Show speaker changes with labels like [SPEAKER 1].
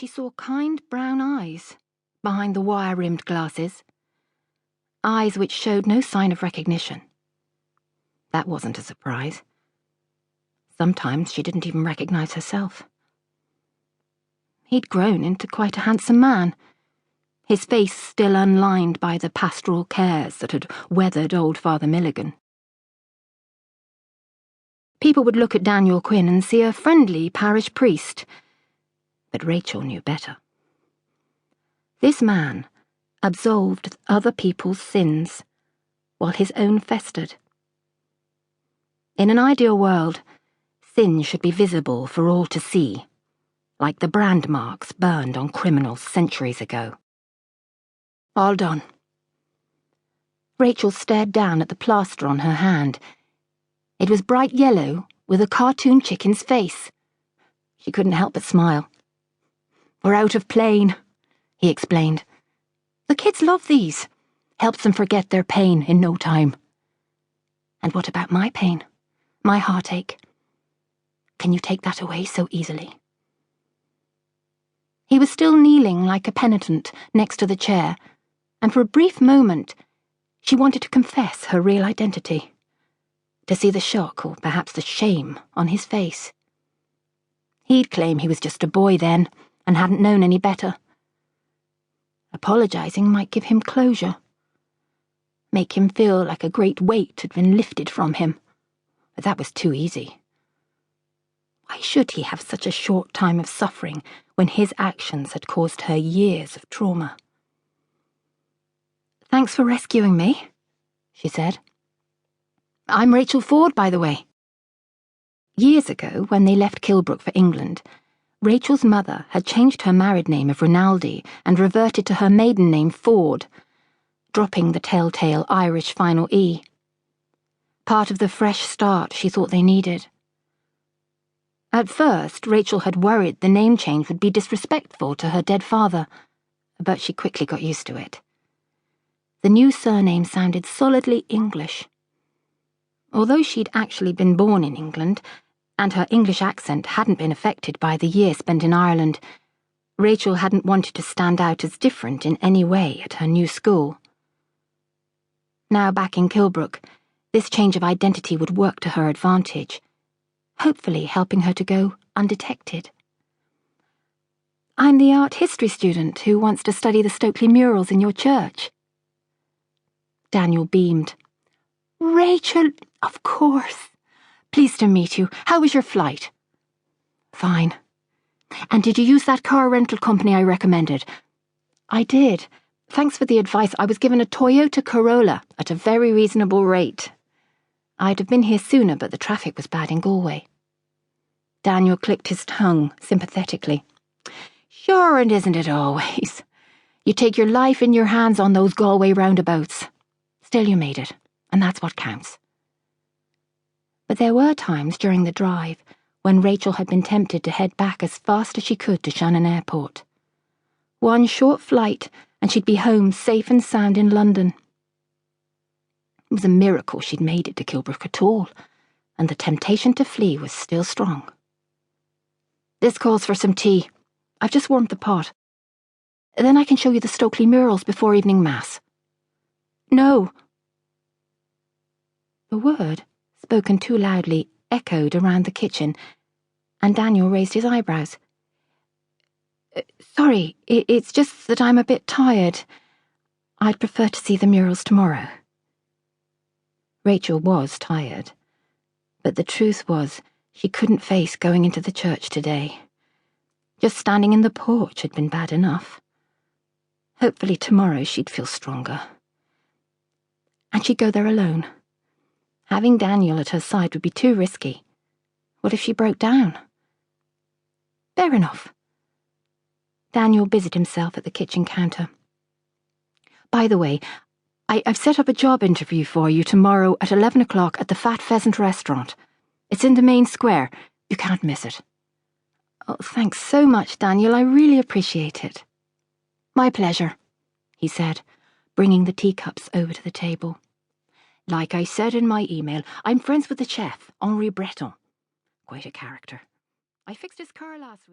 [SPEAKER 1] She saw kind brown eyes behind the wire-rimmed glasses, eyes which showed no sign of recognition. That wasn't a surprise. Sometimes she didn't even recognize herself. He'd grown into quite a handsome man, his face still unlined by the pastoral cares that had weathered old Father Milligan. People would look at Daniel Quinn and see a friendly parish priest, but Rachel knew better. This man absolved other people's sins while his own festered. In an ideal world, sin should be visible for all to see, like the brand marks burned on criminals centuries ago. All done. Rachel stared down at the plaster on her hand. It was bright yellow with a cartoon chicken's face. She couldn't help but smile. "We're out of plain," he explained. "The kids love these. Helps them forget their pain in no time." "And what about my pain? My heartache? Can you take that away so easily?" He was still kneeling like a penitent next to the chair, and for a brief moment she wanted to confess her real identity, to see the shock or perhaps the shame on his face. He'd claim he was just a boy then and hadn't known any better. Apologizing might give him closure, make him feel like a great weight had been lifted from him, but that was too easy. Why should he have such a short time of suffering when his actions had caused her years of trauma? "Thanks for rescuing me," she said. "I'm Rachel Ford, by the way." Years ago, when they left Kilbrook for England, Rachel's mother had changed her married name of Rinaldi and reverted to her maiden name Ford, dropping the telltale Irish final E. Part of the fresh start she thought they needed. At first, Rachel had worried the name change would be disrespectful to her dead father, but she quickly got used to it. The new surname sounded solidly English. Although she'd actually been born in England, and her English accent hadn't been affected by the year spent in Ireland, Rachel hadn't wanted to stand out as different in any way at her new school. Now back in Kilbrook, this change of identity would work to her advantage, hopefully helping her to go undetected. "I'm the art history student who wants to study the Stokely murals in your church." Daniel beamed. "Rachel, of course. Pleased to meet you. How was your flight?" "Fine. And did you use that car rental company I recommended?" "I did. Thanks for the advice. I was given a Toyota Corolla at a very reasonable rate. I'd have been here sooner, but the traffic was bad in Galway." Daniel clicked his tongue sympathetically. "Sure, and isn't it always? You take your life in your hands on those Galway roundabouts. Still, you made it, and that's what counts." But there were times during the drive when Rachel had been tempted to head back as fast as she could to Shannon Airport. One short flight, and she'd be home safe and sound in London. It was a miracle she'd made it to Kilbrook at all, and the temptation to flee was still strong. "This calls for some tea. I've just warmed the pot. Then I can show you the Stokely murals before evening mass." "No." The word, spoken too loudly, echoed around the kitchen, and Daniel raised his eyebrows. "Sorry, it's just that I'm a bit tired. I'd prefer to see the murals tomorrow." Rachel was tired, but the truth was she couldn't face going into the church today. Just standing in the porch had been bad enough. Hopefully tomorrow she'd feel stronger. And she'd go there alone. Having Daniel at her side would be too risky. What if she broke down? Fair enough. Daniel busied himself at the kitchen counter. "By the way, I've set up a job interview for you tomorrow at 11 o'clock at the Fat Pheasant restaurant. It's in the main square. You can't miss it." "Oh, thanks so much, Daniel. I really appreciate it." "My pleasure," he said, bringing the teacups over to the table. "Like I said in my email, I'm friends with the chef, Henri Breton. Quite a character. I fixed his car last week."